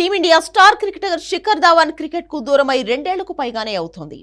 Team India star cricketer Shikhar Dhawan cricket కు దూరమై 2 ఏళ్లకు పైగానే అవుతోంది.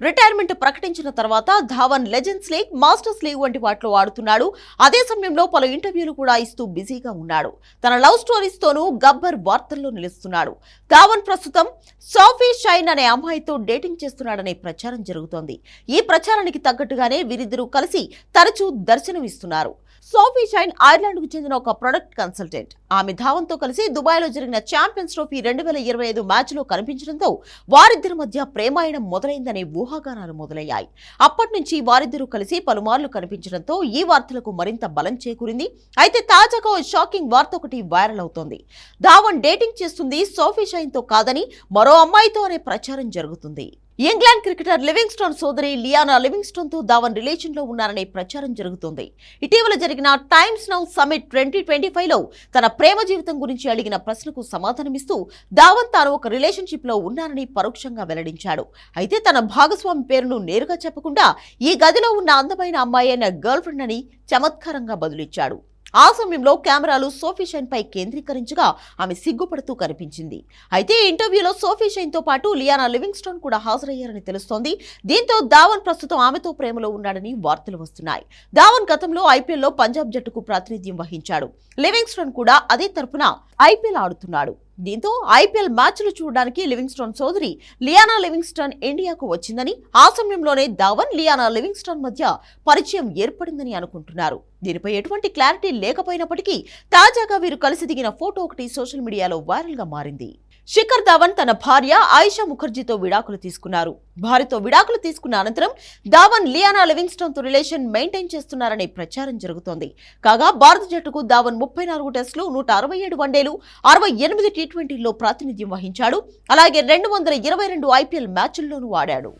రిటైర్మెంట్ ప్రకటించిన తర్వాత Dhawan legends league, masters league వంటి వాటిలో ఆడుతున్నాడు. అదే సమయంలో పలు ఇంటర్వ్యూలు కూడా ఇస్తూ బిజీగా ఉన్నాడు. తన లవ్ స్టోరీస్ తోనూ గబ్బర్ వార్తల్లో నిలుస్తున్నాడు. ధావన్ ప్రస్తుతం సోఫీ షైన్ అనే అమ్మాయితో డేటింగ్ చేస్తున్నాడనే ప్రచారం జరుగుతోంది. ఈ ప్రచారానికి తగ్గట్టుగానే వీరిద్దరూ కలిసి తరచూ దర్శనమిస్తున్నారు. సోఫీ షైన్ ఐర్లాండ్ కు చెందిన ఒక ప్రొడక్ట్ కన్సల్టెంట్. ఆమె ధావన్ తో కలిసి దుబాయ్ లో జరిగిన ఛాంపియన్స్ ట్రోఫీ 2025 మ్యాచ్ లో కనిపించడంతో వారిద్దరి మధ్య ప్రేమాయణం మొదలైందనే ఊహాగానాలు మొదలయ్యాయి. అప్పటి నుంచి వారిద్దరూ కలిసి పలుమార్లు కనిపించడంతో ఈ వార్తలకు మరింత బలం చేకూరింది. అయితే తాజాగా ఓ షాకింగ్ వార్త ఒకటి వైరల్ అవుతోంది. ధావన్ డేటింగ్ చేస్తుంది సోఫీ షైన్ తో కాదని మరో అమ్మాయితో అనే ప్రచారం జరుగుతుంది. ఇంగ్లాండ్ క్రికెటర్ లివింగ్స్టోన్ సోదరి లియానా లివింగ్స్టోన్ తో ధావన్ రిలేషన్ లో ఉన్నారనే ప్రచారం జరుగుతోంది. ఇటీవల జరిగిన టైమ్స్ నౌ సమిట్ 2025 లో తన ప్రేమ జీవితం గురించి అడిగిన ప్రశ్నకు సమాధానమిస్తూ ధావన్ తాను ఒక రిలేషన్షిప్ లో ఉన్నానని పరోక్షంగా వెల్లడించాడు. అయితే తన భాగస్వామి పేరును నేరుగా చెప్పకుండా ఈ గదిలో ఉన్న అందమైన అమ్మాయి అయిన గర్ల్ ఫ్రెండ్ అని చమత్కారంగా బదులిచ్చాడు. ఆ సమయంలో కెమెరాలు సోఫీ షైన్ పై కేంద్రీకరించగా ఆమె సిగ్గుపడుతూ కనిపించింది. అయితే ఈ ఇంటర్వ్యూలో సోఫీ షైన్ తో పాటు లియానా లివింగ్స్టోన్ కూడా హాజరయ్యారని తెలుస్తోంది. దీంతో ధావన్ ప్రస్తుతం ఆమెతో ప్రేమలో ఉన్నాడని వార్తలు వస్తున్నాయి. ధావన్ గతంలో ఐపీఎల్ లో పంజాబ్ జట్టుకు ప్రాతినిధ్యం వహించాడు. లివింగ్స్టోన్ కూడా అదే తరపున ఐపీఎల్ ఆడుతున్నాడు. దీంతో ఐపీఎల్ మ్యాచ్లు చూడడానికి లివింగ్స్టోన్ సోదరి లియానా లివింగ్స్టోన్ ఇండియాకు వచ్చిందని, ఆ సమయంలోనే ధావన్ లియానా లివింగ్స్టోన్ మధ్య పరిచయం ఏర్పడిందని అనుకుంటున్నారు. దీనిపై ఎటువంటి క్లారిటీ లేకపోయినప్పటికీ తాజాగా వీరు కలిసి దిగిన ఫోటో ఒకటి సోషల్ మీడియాలో వైరల్ గా మారింది. శిఖర్ ధావన్ తన భార్య ఆయిషా ముఖర్జీతో విడాకులు తీసుకున్నారు. భార్యతో విడాకులు తీసుకున్న అనంతరం ధావన్ లియానా లివింగ్స్టోన్ తో రిలేషన్ మెయింటైన్ చేస్తున్నారనే ప్రచారం జరుగుతోంది. కాగా భారత జట్టుకు ధావన్ 34 టెస్టులు, 167 వన్డేలు, 68 టీ20లో ప్రాతినిధ్యం వహించాడు. అలాగే 222 ఐపీఎల్ మ్యాచ్ల్లోనూ ఆడాడు.